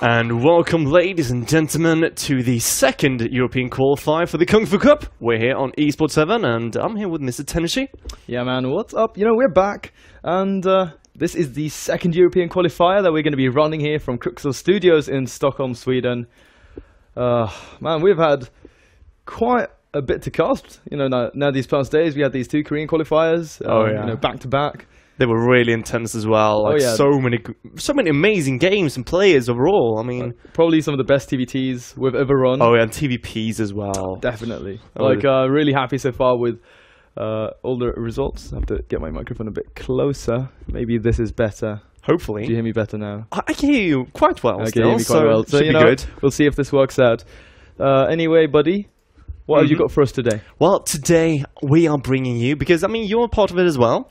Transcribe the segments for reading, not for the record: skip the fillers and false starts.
And welcome, ladies and gentlemen, to the second European qualifier for the Kung Fu Cup. We're here on eSport 7, and I'm here with Mr. Tennessee. Yeah, man, what's up? You know, we're back, and this is the second European qualifier that we're going to be running here from Qualifier Studios in Stockholm, Sweden. Man, we've had quite a bit to cast. You know, now these past days, we had these two Korean qualifiers, you know, back to back. They were really intense as well. Like so many amazing games and players overall. I mean, probably some of the best TVTs we've ever run. Oh yeah, and TVPs as well. Definitely. Like, really happy so far with all the results. I have to get my microphone a bit closer. Maybe this is better. Hopefully. Do you hear me better now? I can hear you quite well. I can hear me quite well. So you know, good. We'll see if this works out. Anyway, buddy. What have you got for us today? Well, today we are bringing you, because I mean you're part of it as well,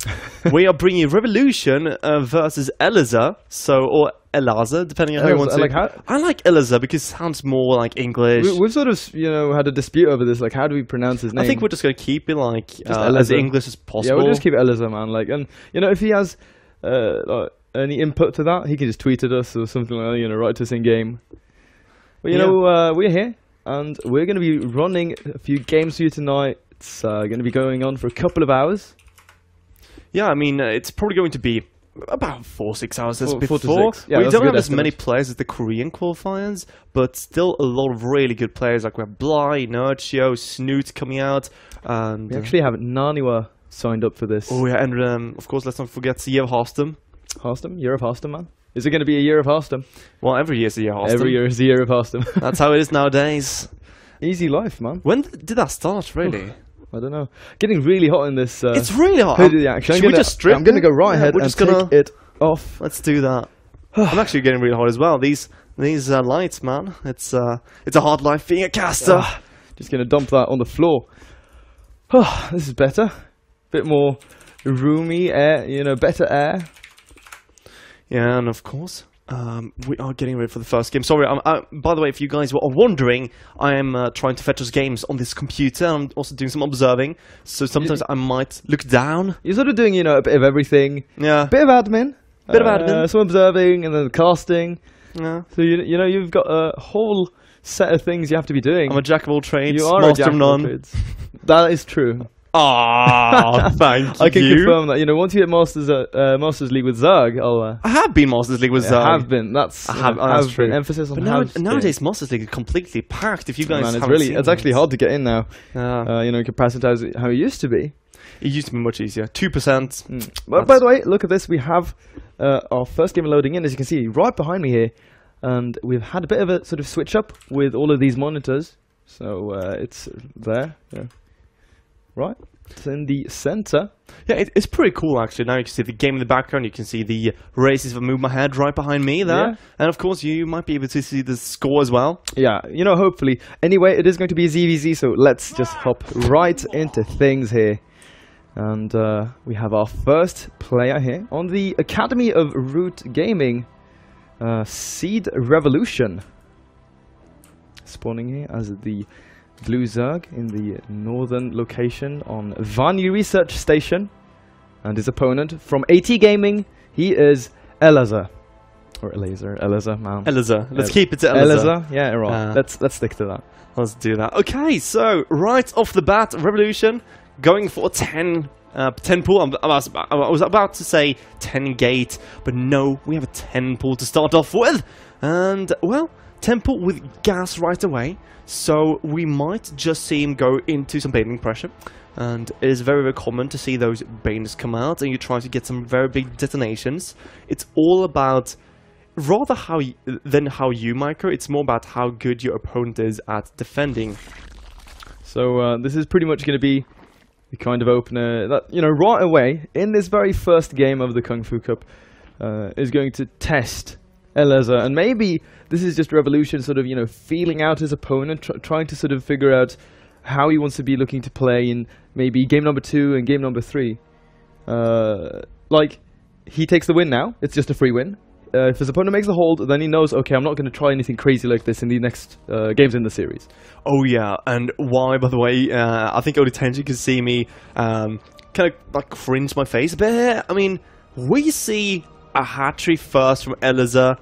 we are bringing you Revolution versus Elazer, or Elazer, depending on how you want to. I like Elazer because it sounds more like English. We've sort of, you know, had a dispute over this, like how do we pronounce his name? I think we're just going to keep it like as English as possible. Yeah, we'll just keep it Elazer, man. Like, and you know, if he has any input to that, he can just tweet at us or something like that, you know, write to us in game. But you know, we're here. And we're going to be running a few games for you tonight. It's going to be going on for a couple of hours. Yeah, I mean, it's probably going to be about 4-6 hours as before. 4 to 6. Yeah, we don't have as many players as the Korean qualifiers, but still a lot of really good players. Like we have Bly, Nerdshio, Snoot coming out. And we actually have Naniwa signed up for this. Oh yeah, and of course, let's not forget the year of Harstem. Harstem? Year of Harstem, man. Is it going to be a year of Harstem? Well, every year is a year of Harstem. Every year is a year of Harstem. That's how it is nowadays. Easy life, man. When did that start, really? I don't know. Getting really hot in this. It's really hot. Should we just strip? I'm going to go right ahead and take it off. Let's do that. I'm actually getting really hot as well. These lights, man. It's a hard life being a caster. Just going to dump that on the floor. This is better. Bit more roomy air, you know, better air. Yeah, and of course, we are getting ready for the first game. Sorry, by the way, if you guys were wondering, I am trying to fetch us games on this computer. I'm also doing some observing, so sometimes I might look down. You're sort of doing, you know, a bit of everything. Yeah. Bit of admin. Bit of admin. Some observing, and then casting. Yeah. So, you know, you've got a whole set of things you have to be doing. I'm a jack of all trades, you are master a jack of none. That is true. Ah, thank you. I can confirm that. You know, once you hit Masters League with Zerg, I have been Masters League with Zerg. Have been. That's true. Emphasis on nowadays Masters League is completely packed. If you guys, it's actually hard to get in now. You know, in comparison to how it used to be. It used to be much easier. 2%. But by the way, look at this. We have our first game loading in, as you can see, right behind me here, and we've had a bit of a sort of switch up with all of these monitors. So it's there. Yeah. Right, it's in the center. Yeah, it's pretty cool actually. Now you can see the game in the background. You can see the races. If I move my head right behind me there, and of course you might be able to see the score as well. Yeah, you know, hopefully. Anyway, it is going to be a ZVZ, so let's just hop right into things here. And we have our first player here on the Academy of Root Gaming, Seed Revolution, spawning here as the Blue Zerg in the northern location on Vani Research Station, and his opponent from AT Gaming, he is Elazer. Or Elazer, man. Elazer. Let's keep it to Elazer. Elazer? Yeah, right. Let's stick to that. Let's do that. Okay, so right off the bat, Revolution going for a 10 pool. I was about to say 10 gate, but no, we have a 10 pool to start off with. And, well, 10 pool with gas right away. So we might just see him go into some baiting pressure, and it is very, very common to see those banes come out and you try to get some very big detonations. It's all about, rather than how you micro, it's more about how good your opponent is at defending. So this is pretty much going to be the kind of opener that, you know, right away in this very first game of the Kung Fu Cup is going to test Elazer, and maybe this is just Revolution sort of, you know, feeling out his opponent, trying to sort of figure out how he wants to be looking to play in maybe game number 2 and game number 3. Like, he takes the win now, it's just a free win. If his opponent makes a hold, then he knows, okay, I'm not going to try anything crazy like this in the next games in the series. Oh yeah, and why, by the way, I think only Tenji can see me kind of like cringe my face a bit here. I mean, we see a hat trick first from Elazer,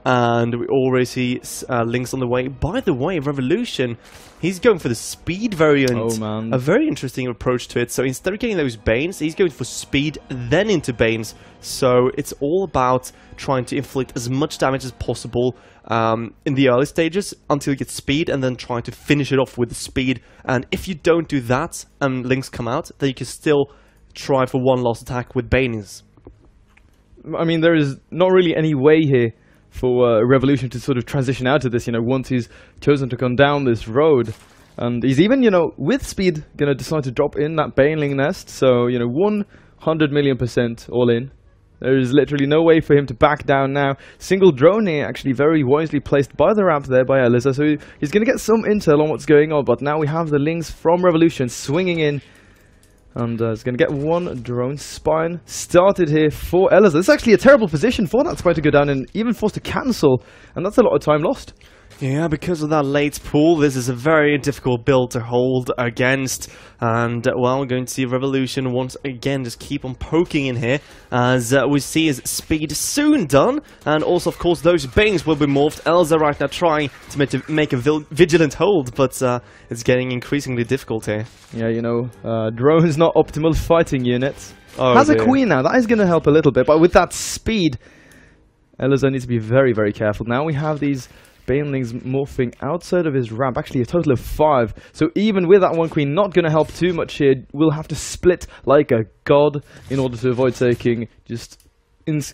And we already see Lynx on the way. By the way, Revolution, he's going for the speed variant. Oh, man. A very interesting approach to it. So instead of getting those Banes, he's going for speed, then into Banes. So it's all about trying to inflict as much damage as possible in the early stages until you get speed, and then trying to finish it off with the speed. And if you don't do that and Lynx come out, then you can still try for one last attack with Banes. I mean, there is not really any way here for Revolution to sort of transition out of this, once he's chosen to come down this road. And he's even, with speed, going to decide to drop in that Baneling nest. So, 100 million% all in. There is literally no way for him to back down now. Single drone here, actually very wisely placed by the ramp there by Elazer. So he's going to get some intel on what's going on. But now we have the Lynx from Revolution swinging in. And it's going to get one drone spine started here for Elazer. This is actually a terrible position for that spine to go down and even forced to cancel. And that's a lot of time lost. Yeah, because of that late pull, this is a very difficult build to hold against. And, well, we're going to see Revolution once again just keep on poking in here, as we see his speed soon done. And also, of course, those Banes will be morphed. Elazer right now trying to make a vigilant hold, but it's getting increasingly difficult here. Yeah, drone's not optimal fighting units. Oh, Has dear. a queen now, that is going to help a little bit, but with that speed, Elazer needs to be very, very careful. Now we have these Banelings morphing outside of his ramp, actually a total of 5. So even with that one queen, not going to help too much here. We'll have to split like a god in order to avoid taking just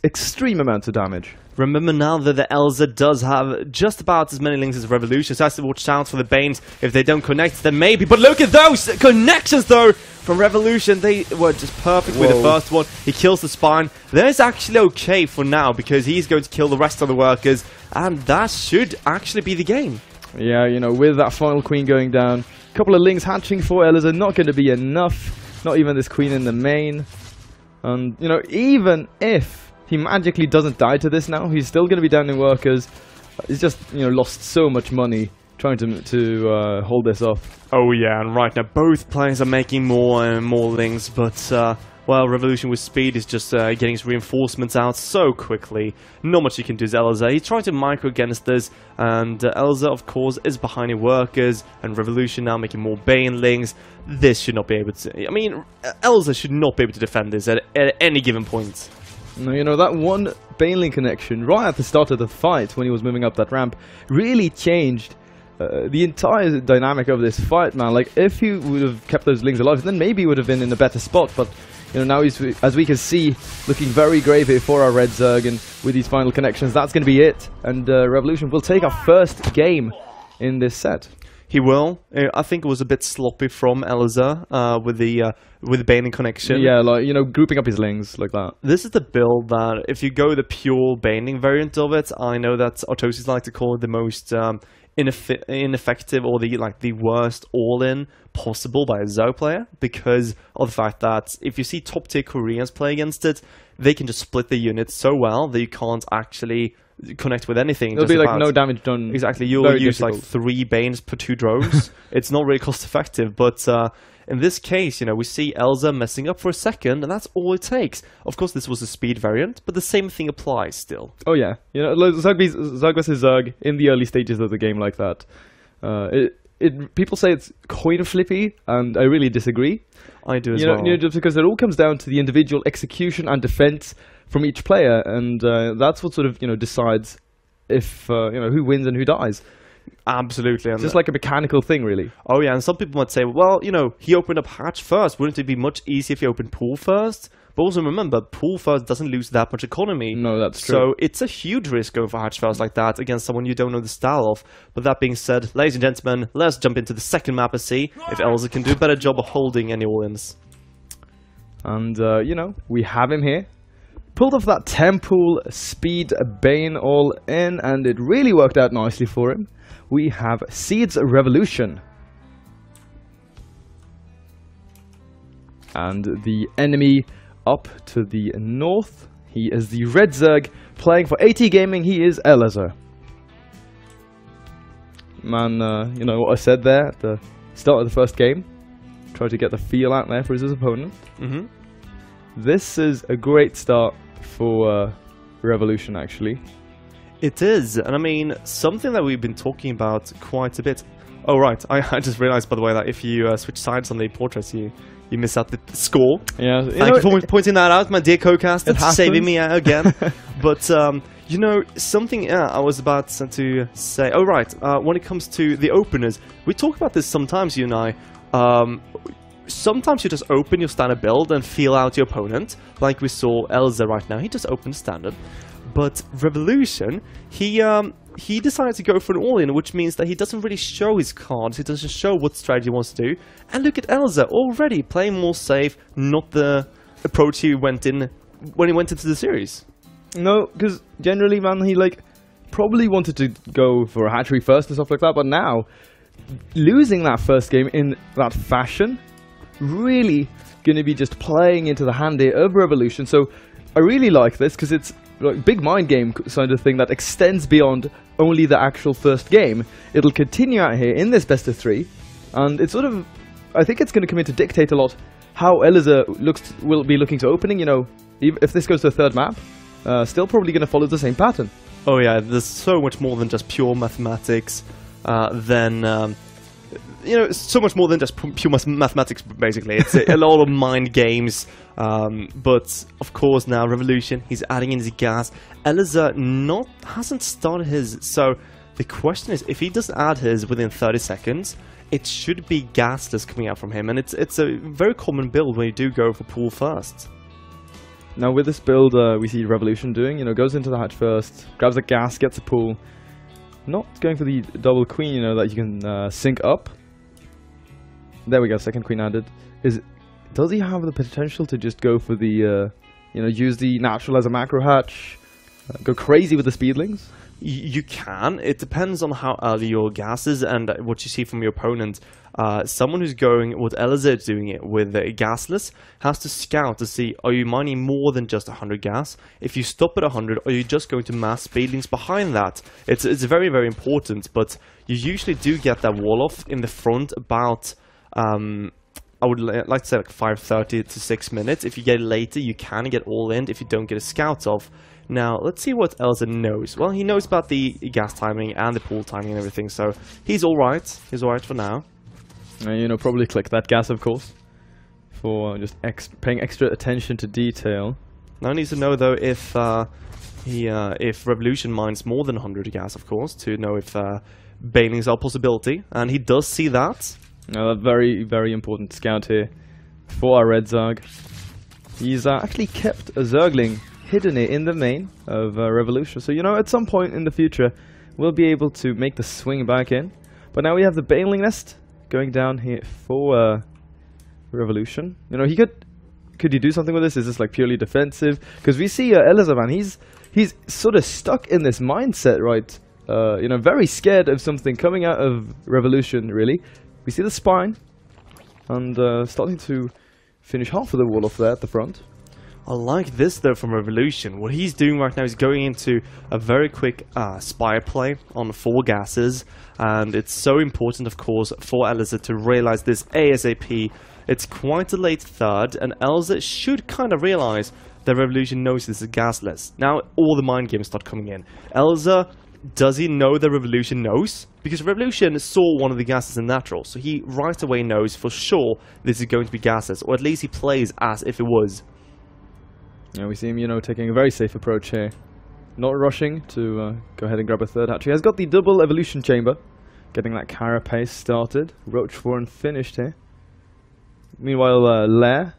extreme amounts of damage. Remember now that the Elazer does have just about as many links as Revolution, so has to watch out for the Banes. If they don't connect, then maybe. But look at those connections, though, from Revolution. They were just perfect with the first one. He kills the spine. That is actually okay for now, because he's going to kill the rest of the workers, and that should actually be the game. Yeah, with that final queen going down, a couple of links hatching for Elazer, not going to be enough. Not even this queen in the main. And, even if he magically doesn't die to this now, he's still going to be down in workers. He's just, lost so much money trying to hold this off. Oh yeah, and right now both players are making more and more links, but well, Revolution with speed is just getting his reinforcements out so quickly. Not much he can do as Elazer. He's trying to micro against this, and Elazer, of course, is behind in workers, and Revolution now making more Banelings. This should not be able to... I mean, Elazer should not be able to defend this at any given point. No, that one Baneling connection right at the start of the fight when he was moving up that ramp really changed the entire dynamic of this fight, man. Like, if he would have kept those Lings alive, then maybe he would have been in a better spot, but now he's, as we can see, looking very grave here for our Red Zerg, and with these final connections, that's going to be it. And Revolution will take our first game in this set. He will. I think it was a bit sloppy from Elazer with the Baneling connection. Yeah, like, grouping up his Lings like that. This is the build that, if you go the pure Baneling variant of it, I know that Autosis like to call it the most ineffective, or the worst all-in possible by a Zerg player, because of the fact that if you see top-tier Koreans play against it, they can just split the units so well that you can't actually connect with anything. There'll be like no damage done. Exactly, you'll use like 3 Banes per 2 drones. It's not really cost effective, but in this case, we see Elazer messing up for a second, and that's all it takes. Of course, this was a speed variant, but the same thing applies still. Oh yeah, Zerg versus Zerg in the early stages of the game like that. People say it's coin flippy, and I really disagree. I do as well. Just because it all comes down to the individual execution and defense from each player, and that's what sort of decides if who wins and who dies. Absolutely. It's just like a mechanical thing, really. Oh yeah, and some people might say, well, he opened up hatch first. Wouldn't it be much easier if he opened pool first? But also remember, pool first doesn't lose that much economy. No, that's true. So it's a huge risk going for hatch first like that against someone you don't know the style of. But that being said, ladies and gentlemen, let's jump into the second map and see if Elazer can do a better job of holding any all-ins. And, we have him here. Pulled off that Temple Speed Bane all in, and it really worked out nicely for him. We have Seeds Revolution. And the enemy up to the north, he is the Red Zerg, playing for AT Gaming, he is Elazer. Man, what I said there at the start of the first game? Try to get the feel out there for his opponent. This is a great start for Revolution, actually. It is, and I mean, something that we've been talking about quite a bit. Oh, right, I just realized, by the way, that if you switch sides on the portraits, you miss out the score. Yeah, Thank you for pointing that out, my dear co-caster, saving me out again. But, you know, something I was about to say. Oh, right, when it comes to the openers, we talk about this sometimes, you and I. Sometimes you just open your standard build and feel out your opponent, like we saw Elazer right now. He just opened standard. But Revolution, he decided to go for an all-in, which means that he doesn't really show his cards, he doesn't show what strategy he wants to do. And look at Elazer, already playing more safe, not the approach he went in when he went into the series. No, because generally, man, he probably wanted to go for a hatchery first and stuff like that, but now, losing that first game in that fashion, really going to be just playing into the hand here of Revolution. So I really like this, because it's like big mind game kind of thing that extends beyond only the actual first game. It'll continue out here in this best of 3, and it's sort of, I think it's going to come in to dictate a lot how Elazer will be looking to opening. You know, if this goes to the third map, still probably going to follow the same pattern. Oh yeah, there's so much more than just pure mathematics. You know, so much more than just pure mathematics, basically. It's a lot of mind games. But, of course, now Revolution, he's adding in his gas. Elazer hasn't started his, so the question is, if he doesn't add his within 30 seconds, it should be gasless coming out from him. And it's a very common build when you do go for pool first. Now, with this build, we see Revolution doing, you know, goes into the hatch first, grabs a gas, gets a pool. Not going for the double queen, you know, that you can sync up. There we go, second queen added. Does he have the potential to just go for the, you know, use the natural as a macro hatch, go crazy with the speedlings? You can. It depends on how early your gas is and what you see from your opponent. Someone who's going what Elazer is doing it with gasless has to scout to see, are you mining more than just 100 gas? If you stop at 100, are you just going to mass speedlings behind that? It's very, very important, but you usually do get that wall off in the front about, I would like to say like 5:30 to 6 minutes. If you get it later, you can get all in if you don't get a scout off. Now, let's see what Elazer knows. Well, he knows about the gas timing and the pool timing and everything, so he's alright. He's alright for now. You know, probably click that gas, of course, for just paying extra attention to detail. Now he needs to know, though, if Revolution mines more than 100 gas, of course, to know if banelings are a possibility, and he does see that. A very, very important scout here for our red Zerg. He's actually kept a Zergling hidden here in the main of Revolution. So, you know, at some point in the future, we'll be able to make the swing back in. But now we have the Baneling Nest going down here for Revolution. You know, could he do something with this? Is this like purely defensive? Because we see Elazer, man, he's sort of stuck in this mindset, right? You know, very scared of something coming out of Revolution, really. We see the spine, and starting to finish half of the wall off there at the front. I like this, though, from Revolution. What he's doing right now is going into a very quick spire play on 4 gases, and it's so important, of course, for Elazer to realize this ASAP. It's quite a late third, and Elazer should kind of realize that Revolution knows this is gasless. Now, all the mind games start coming in. Elazer, does he know that Revolution knows? Because Revolution saw one of the gases in natural, so he right away knows for sure this is going to be gasless, or at least he plays as if it was. Yeah, we see him, you know, taking a very safe approach here. Not rushing to go ahead and grab a third hatch. He has got the double evolution chamber, getting that carapace started. Roach4 finished here. Meanwhile, Lair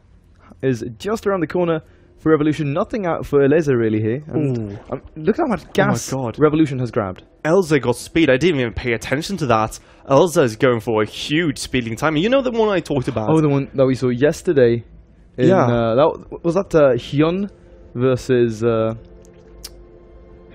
is just around the corner for Revolution. Nothing out for Elazer really here. And, look at how much gas Revolution has grabbed. Elazer got speed. I didn't even pay attention to that. Elazer is going for a huge speeding time. You know the one I talked about? Oh, the one that we saw yesterday. In, was that Hyun versus who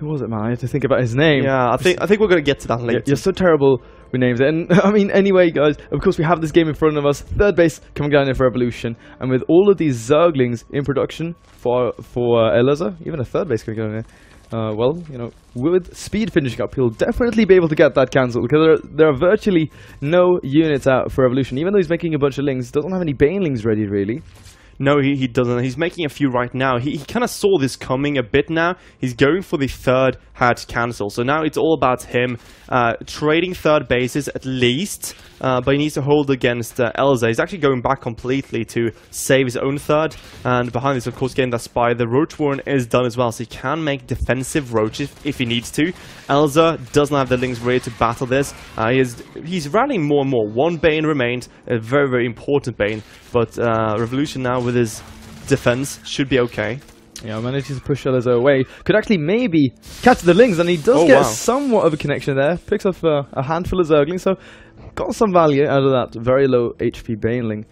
was it, man? I have to think about his name. Yeah, I think we're gonna get to that later. You're so terrible with names. And I mean, anyway, guys, of course we have this game in front of us. Third base coming down here for Revolution, and with all of these Zerglings in production for Elazer, even a third base can go in here. Well, you know, with speed finishing up, he'll definitely be able to get that cancelled, because there are virtually no units out for Revolution. Even though he's making a bunch of lings, doesn't have any banelings ready, really. No, he doesn't. He's making a few right now. He kind of saw this coming a bit now. He's going for the third hatch cancel. So now it's all about him trading third bases at least. But he needs to hold against Elazer. He's actually going back completely to save his own third. And behind this, of course, getting that spy. The Roach Warren is done as well. So he can make defensive roaches if he needs to. Elazer doesn't have the links ready to battle this. He's rallying more and more. One Bane remained. A very, very important Bane. But Revolution now with his defense should be okay. Yeah, manages to push Elazer away. Could actually maybe catch the Lings, and he does get somewhat of a connection there. Picks up a handful of Zerglings, so got some value out of that very low HP Baneling.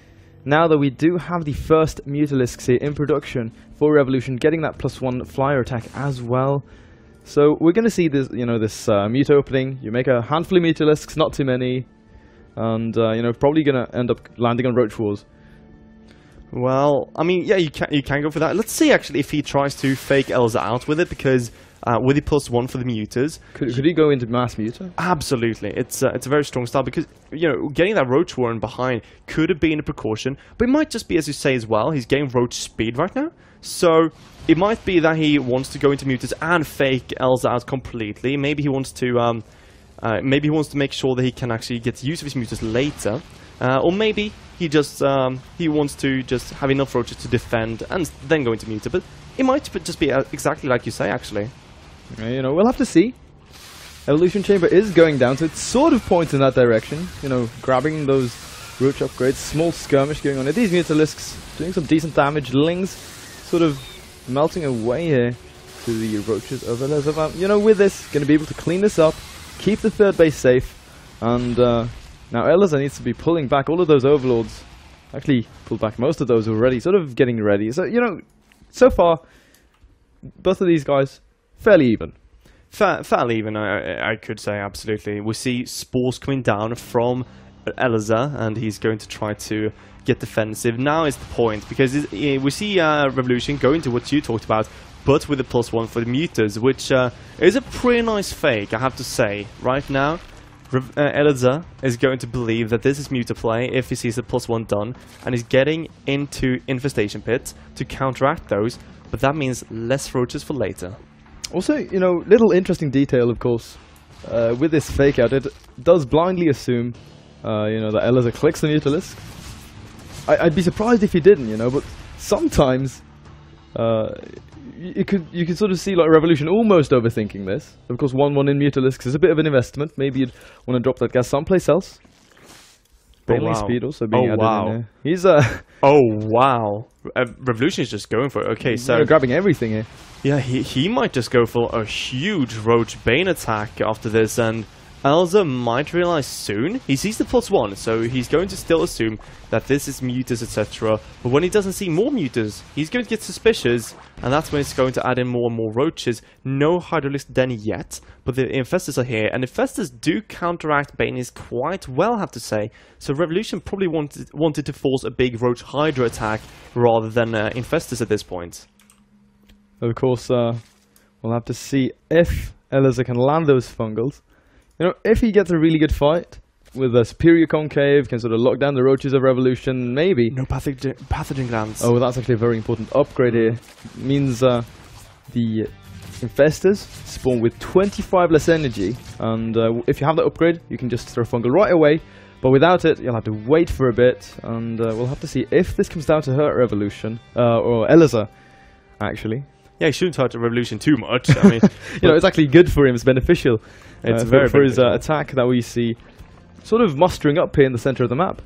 Now that we do have the first Mutalisks here in production for Revolution, getting that +1 flyer attack as well. So we're going to see this, this mute opening. You make a handful of Mutalisks, not too many, and probably going to end up landing on Roach Wars. Well, I mean, yeah, you can go for that. Let's see, actually, if he tries to fake Elazer out with it, because with the +1 for the muters... Could he go into mass muter? Absolutely. It's a very strong style, because, getting that Roach Warren behind could have been a precaution, but it might just be, as you say as well, he's getting Roach speed right now, so it might be that he wants to go into muters and fake Elazer out completely. Maybe he wants to... make sure that he can actually get use of his muters later, or maybe he just he wants to just have enough roaches to defend and then go into muter. But it might just be exactly like you say, actually. We'll have to see. Evolution Chamber is going down, so it sort of points in that direction. Grabbing those roach upgrades, small skirmish going on here. These Mutalisks doing some decent damage. Lings sort of melting away here to the roaches of Elazer. With this, going to be able to clean this up, keep the third base safe, and now Elazer needs to be pulling back all of those overlords. Actually, pulled back most of those already, sort of getting ready. So, so far, both of these guys, fairly even. Fairly even, I could say, absolutely. We see spores coming down from Elazer, and he's going to try to get defensive. Now is the point, because we see Revolution going to what you talked about, but with a +1 for the muters, which is a pretty nice fake, I have to say. Right now, Elazer is going to believe that this is muter play if he sees the +1 done, and he's getting into infestation pits to counteract those, but that means less roaches for later. Also, little interesting detail, of course, with this fake out, it does blindly assume, that Elazer clicks the Mutalisk. I'd be surprised if he didn't, but sometimes you could sort of see like Revolution almost overthinking this. Of course, 1-1 in Mutalisks is a bit of an investment. Maybe you'd want to drop that gas someplace else. Baneling speed also being added in there. He's oh wow! Revolution is just going for it. Okay, so grabbing everything here. Yeah, he might just go for a huge Roach Bane attack after this, and Elazer might realize soon. He sees the +1, so he's going to still assume that this is muters, etc. But when he doesn't see more muters, he's going to get suspicious, and that's when it's going to add in more and more roaches. No Hydralisk Den yet, but the Infestors are here, and Infestors do counteract Baneys quite well, I have to say. So Revolution probably wanted to force a big Roach Hydra attack rather than Infestors at this point. Of course, we'll have to see if Elazer can land those fungals. If he gets a really good fight with a superior concave, can sort of lock down the roaches of Revolution, maybe. No pathogen glands. Oh, that's actually a very important upgrade here. It means the Infestors spawn with 25 less energy, and if you have that upgrade, you can just throw fungal right away. But without it, you'll have to wait for a bit, and we'll have to see if this comes down to hurt Revolution, or Elazer, actually. Yeah, he shouldn't hurt Revolution too much. I mean, it's actually good for him. It's beneficial. It's for his attack that we see sort of mustering up here in the center of the map.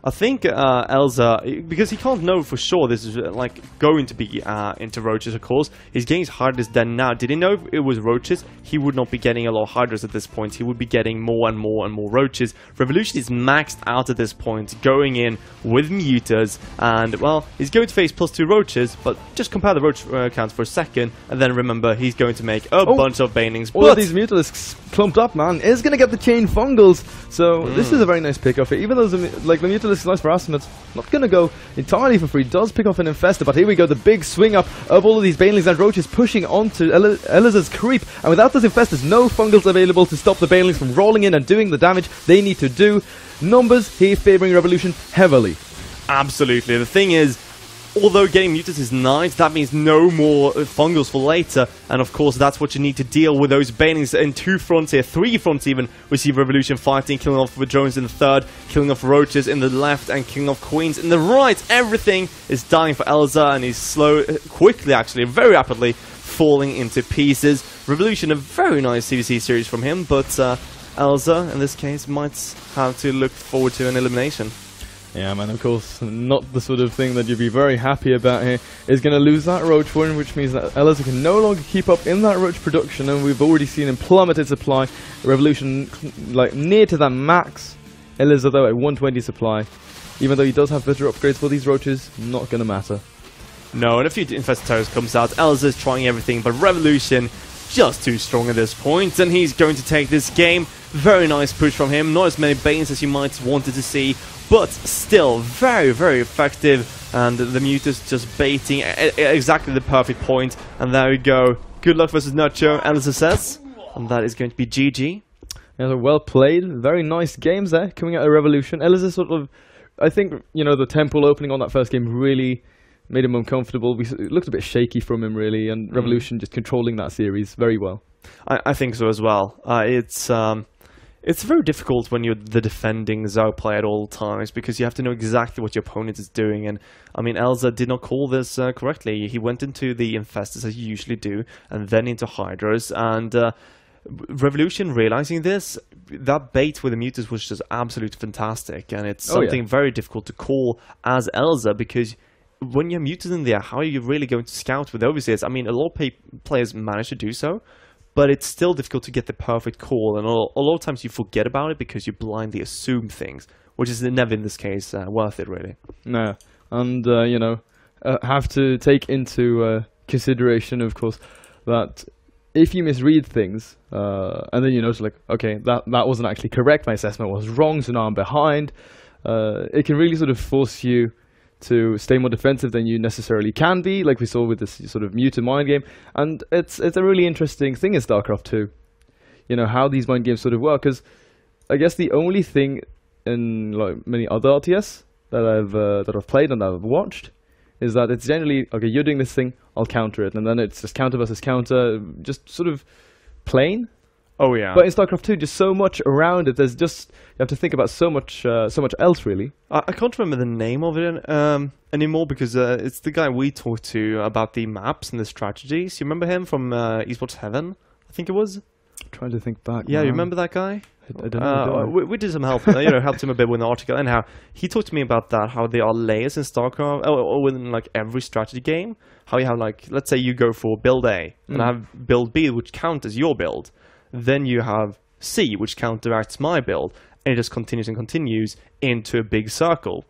I think Elazer, because he can't know for sure this is going to be into roaches, of course. He's getting his Hydras Den now. Did he know if it was roaches? He would not be getting a lot of Hydras at this point. He would be getting more and more and more roaches. Revolution is maxed out at this point, going in with muters, and well, he's going to face +2 roaches, but just compare the roach counts for a second, and then remember he's going to make a bunch of banelings. All of these Mutalisks clumped up, man, is going to get the chain fungals, so this is a very nice pick off here. Even though the Mutalisk is nice for Asimov, not going to go entirely for free. Does pick off an Infestor, but here we go, the big swing up of all of these banelings and roaches pushing onto Elazer's creep, and without those Infestors, no fungals available to stop the banelings from rolling in and doing the damage they need to do. Numbers here favoring Revolution heavily. Absolutely. The thing is, although getting muted is nice, that means no more fungals for later, and of course that's what you need to deal with those banings in 2 fronts here, 3 fronts even. We see Revolution fighting, killing off with drones in the 3rd, killing off roaches in the left, and killing off queens in the right. Everything is dying for Elazer, and he's quickly actually, very rapidly, falling into pieces. Revolution, a very nice CVC series from him, but Elazer, in this case, might have to look forward to an elimination. Yeah, man, of course, not the sort of thing that you'd be very happy about here. Is going to lose that roach for him, which means that Elazer can no longer keep up in that roach production, and we've already seen him plummeted supply. Revolution, like, near to that max. Elazer, though, at 120 supply. Even though he does have better upgrades for these roaches, not going to matter. No, and a few infested terrors comes out. Elazer's trying everything, but Revolution just too strong at this point, and he's going to take this game. Very nice push from him. Not as many banes as you might wanted to see, but still very, very effective. And the Mutas just baiting exactly the perfect point. And there we go. Good luck versus Nacho, Elazer says. And that is going to be GG. Yeah, well played. Very nice games there coming out of Revolution. Elazer sort of, I think, you know, the temple opening on that first game really made him uncomfortable. It looked a bit shaky from him, really, and Revolution just controlling that series very well. I think so as well. It's very difficult when you're the defending Zhao player at all times, because you have to know exactly what your opponent is doing. And I mean, Elazer did not call this correctly. He went into the Infestors as you usually do, and then into Hydras. And Revolution realizing this, that bait with the Mutas was just absolutely fantastic. And it's something very difficult to call as Elazer, because when you're muted in there, how are you really going to scout with overseers? I mean, a lot of players manage to do so, but it's still difficult to get the perfect call, and a lot of times you forget about it because you blindly assume things, which is never in this case worth it, really. No, and you know, have to take into consideration, of course, that if you misread things, and then you notice, like, okay, that wasn't actually correct, my assessment was wrong, so now I'm behind, it can really sort of force you to stay more defensive than you necessarily can be, like we saw with this sort of muted mind game. And it's a really interesting thing in StarCraft 2, you know, how these mind games sort of work, because I guess the only thing in like many other RTS that I've played and that I've watched is that it's generally, okay, you're doing this thing, I'll counter it, and then it's just counter versus counter, just sort of plain. Oh yeah. But in StarCraft 2, just so much around it. There's just, you have to think about so much else, really. I can't remember the name of it anymore, because it's the guy we talked to about the maps and the strategies. You remember him from Esports Heaven? I think it was. I'm trying to think back. Yeah, you remember that guy? I don't know. We did some help, you know, helped him a bit with an article, and how he talked to me about that, how there are layers in StarCraft, or within like every strategy game. How you have, like, let's say you go for build A, and I have build B, which counts as your build. Then you have C, which counteracts my build, and it just continues and continues into a big circle.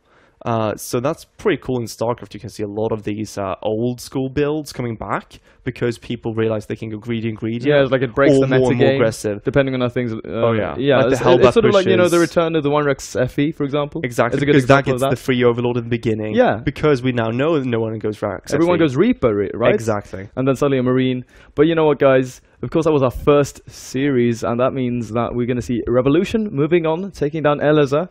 So that's pretty cool in StarCraft. You can see a lot of these old school builds coming back, because people realize they can go greedy and greedy. Yeah, like it breaks the meta more and more game, aggressive, depending on how things. Yeah, like it's sort of like, you know, the return of the 1-Rex FE, for example. Exactly, because that gets the free overlord at the beginning. Yeah, because we now know no one goes Rex. Everyone goes Reaper, right? Exactly, and then suddenly a Marine. But you know what, guys? Of course, that was our first series, and that means that we're going to see Revolution moving on, taking down Elazer.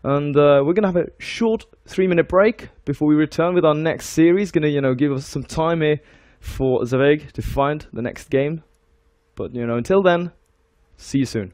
And we're going to have a short 3-minute break before we return with our next series. Going to, you know, give us some time here for Zaveg to find the next game. But, you know, until then, see you soon.